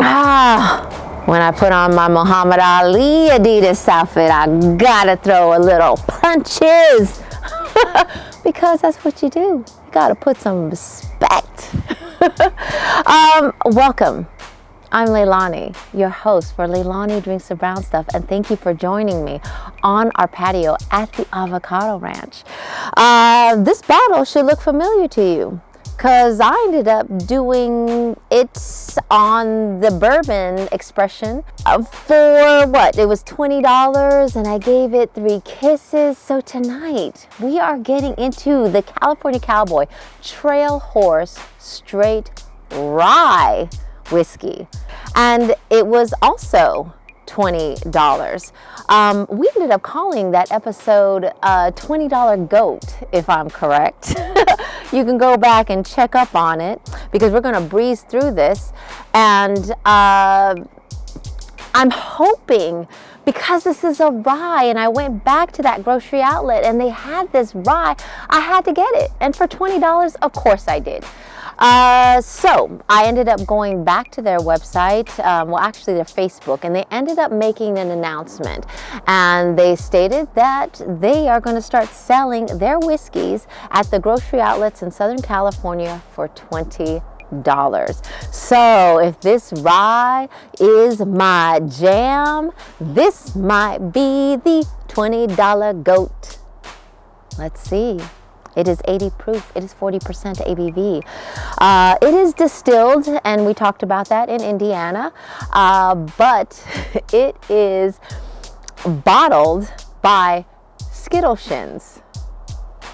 When I put on my Muhammad Ali Adidas outfit, I gotta throw a little punches. Because that's what you do. You gotta put some respect. Welcome. I'm Leilani, your host for Leilani Drinks the Brown Stuff, and thank you for joining me on our patio at the Avocado Ranch. This bottle should look familiar to you, because I ended up doing it on the bourbon expression for what? It was $20, and I gave it 3 kisses. So tonight, we are getting into the California Cowboy Trail Horse Straight Rye whiskey, and it was also $20. We ended up calling that episode $20 Goat, if I'm correct. You can go back and check up on it, because we're going to breeze through this, and I'm hoping, because this is a rye, and I went back to that grocery outlet and they had this rye, I had to get it, and for $20, of course I did. So I ended up going back to their website, well, actually their Facebook, and they ended up making an announcement, and they stated that they are going to start selling their whiskeys at the grocery outlets in Southern California for $20. So if this rye is my jam, this might be the $20 Goat. Let's see. It is 80 proof. It is 40% ABV. It is distilled, and we talked about that in Indiana, but it is bottled by Skittleshins.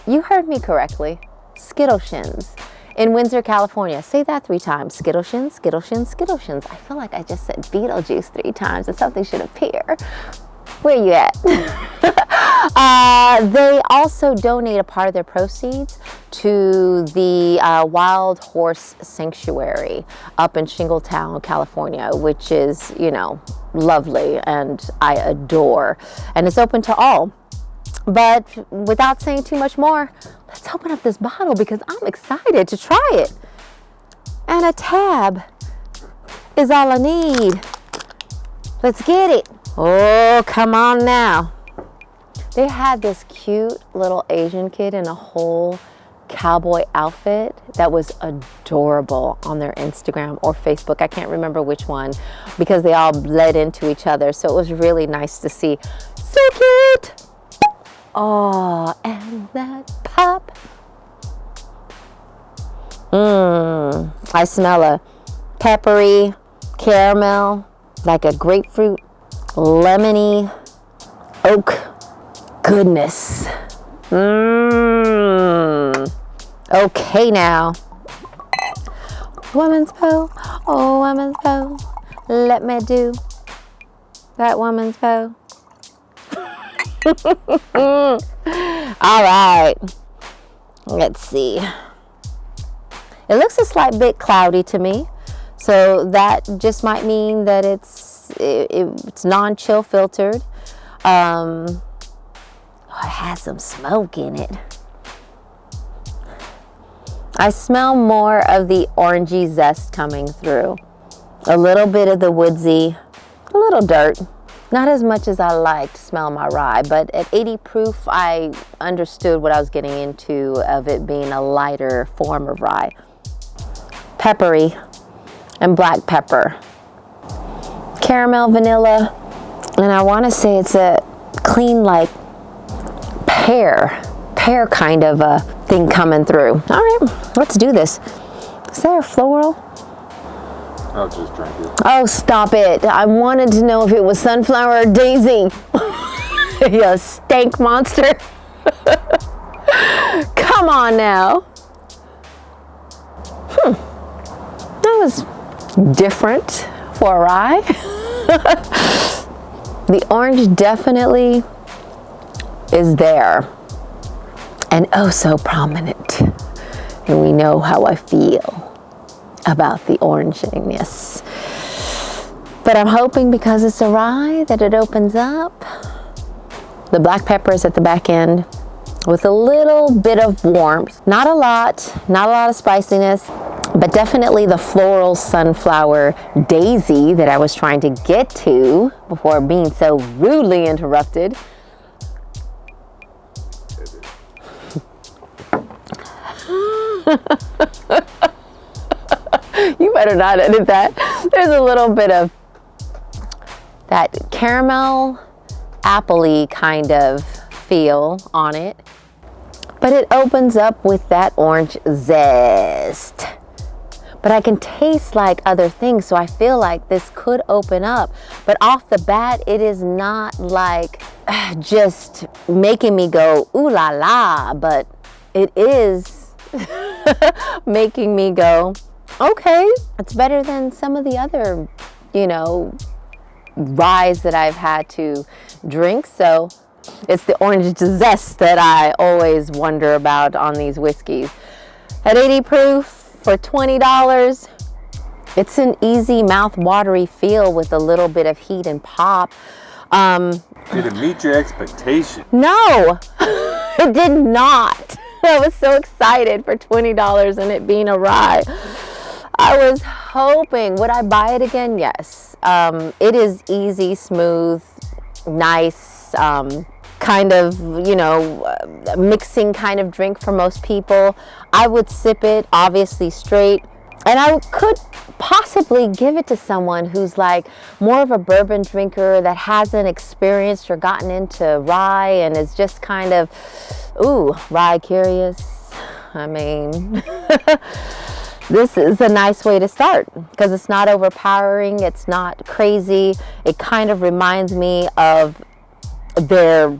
You heard me correctly. Skittleshins in Windsor, California. Say that 3 times. Skittleshins, Skittleshins, Skittleshins. I feel like I just said Beetlejuice 3 times and something should appear. Where you at? They also donate a part of their proceeds to the Wild Horse Sanctuary up in Shingletown, California, which is, you know, lovely and I adore. And it's open to all. But without saying too much more, let's open up this bottle, because I'm excited to try it. And a tab is all I need. Let's get it. Oh, come on now. They had this cute little Asian kid in a whole cowboy outfit that was adorable on their Instagram or Facebook. I can't remember which one, because they all bled into each other. So it was really nice to see. So cute. Oh, and that pop. I smell a peppery caramel, like a grapefruit, lemony, oak goodness. Okay now. Woman's pose, oh woman's pose, let me do that woman's pose. All right, let's see. It looks a slight bit cloudy to me, so that just might mean that it's non-chill filtered. It has some smoke in it. I smell more of the orangey zest coming through. A little bit of the woodsy, a little dirt. Not as much as I like to smell my rye, but at 80 proof, I understood what I was getting into of it being a lighter form of rye. Peppery and black pepper. Caramel, vanilla, and I want to say it's a clean, like, pear kind of a thing coming through. All right, let's do this. Is there a floral? I'll just drink it. Oh, stop it. I wanted to know if it was sunflower or daisy. You stank monster. Come on now. That was different for a rye. The orange definitely is there, and oh so prominent, and we know how I feel about the oranginess. But I'm hoping, because it's a rye, that it opens up. The black pepper is at the back end with a little bit of warmth. Not a lot of spiciness. But definitely the floral sunflower daisy that I was trying to get to before being so rudely interrupted. You better not edit that. There's a little bit of that caramel, apple-y kind of feel on it. But it opens up with that orange zest. But I can taste like other things, so I feel like this could open up. But off the bat, it is not like just making me go, ooh la la, but it is making me go, okay, it's better than some of the other, ryes that I've had to drink. So it's the orange zest that I always wonder about on these whiskeys. At 80 proof, for $20, it's an easy mouth-watery feel with a little bit of heat and pop. Did it meet your expectation? No, it did not. I was so excited for $20 and it being a rye. I was hoping, would I buy it again? Yes. It is easy, smooth, nice, kind of, mixing kind of drink for most people. I would sip it obviously straight, and I could possibly give it to someone who's like more of a bourbon drinker that hasn't experienced or gotten into rye and is just kind of, rye curious. I mean, this is a nice way to start because it's not overpowering, it's not crazy. It kind of reminds me of their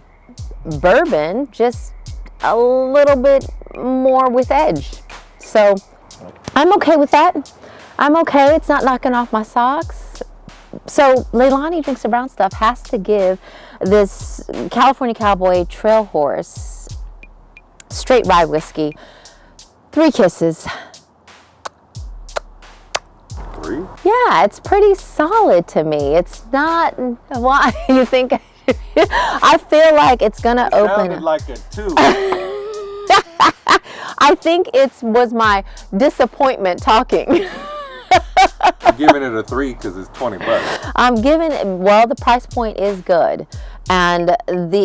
bourbon, just a little bit more with edge. So I'm okay with that. I'm okay. It's not knocking off my socks. So Leilani Drinks the Brown Stuff has to give this California Cowboy Trail Horse straight rye whiskey 3 kisses. 3? Yeah, it's pretty solid to me. It's not, why you think I feel like it's gonna open. Sounded like a 2. I think it was my disappointment talking. I'm giving it a 3 because it's $20. I'm giving it, well, the price point is good. And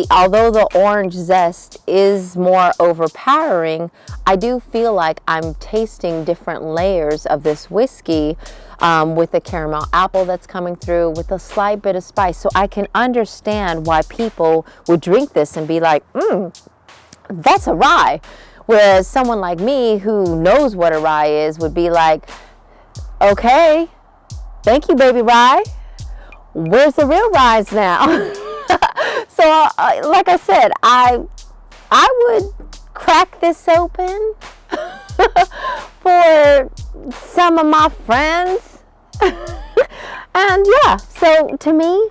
although the orange zest is more overpowering, I do feel like I'm tasting different layers of this whiskey with the caramel apple that's coming through with a slight bit of spice. So I can understand why people would drink this and be like, that's a rye. Whereas someone like me who knows what a rye is would be like, okay, thank you, baby rye. Where's the real ryes now? So, like I said, I would crack this open for some of my friends. And yeah, so to me,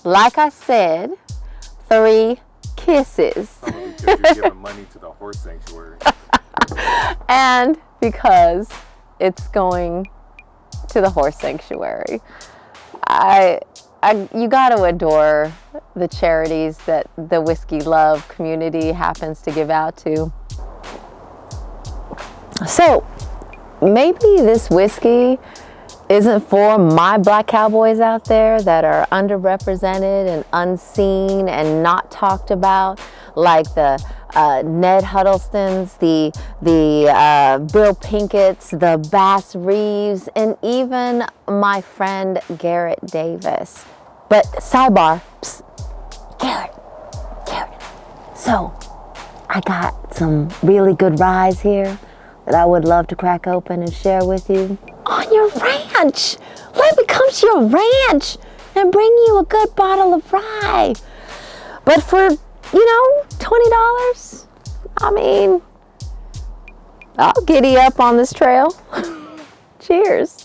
like I said, 3 kisses. Because you're giving money to the horse sanctuary. And because it's going to the horse sanctuary. You got to adore the charities that the Whiskey Love community happens to give out to. So maybe this whiskey isn't for my black cowboys out there that are underrepresented and unseen and not talked about, like the Ned Huddlestons, the Bill Pinkett's, the Bass Reeves, and even my friend Garrett Davis. But sidebar, Garrett. So I got some really good ryes here that I would love to crack open and share with you on your ranch. Let me come to your ranch and bring you a good bottle of rye. But for, $20, I mean, I'll giddy up on this trail. Cheers.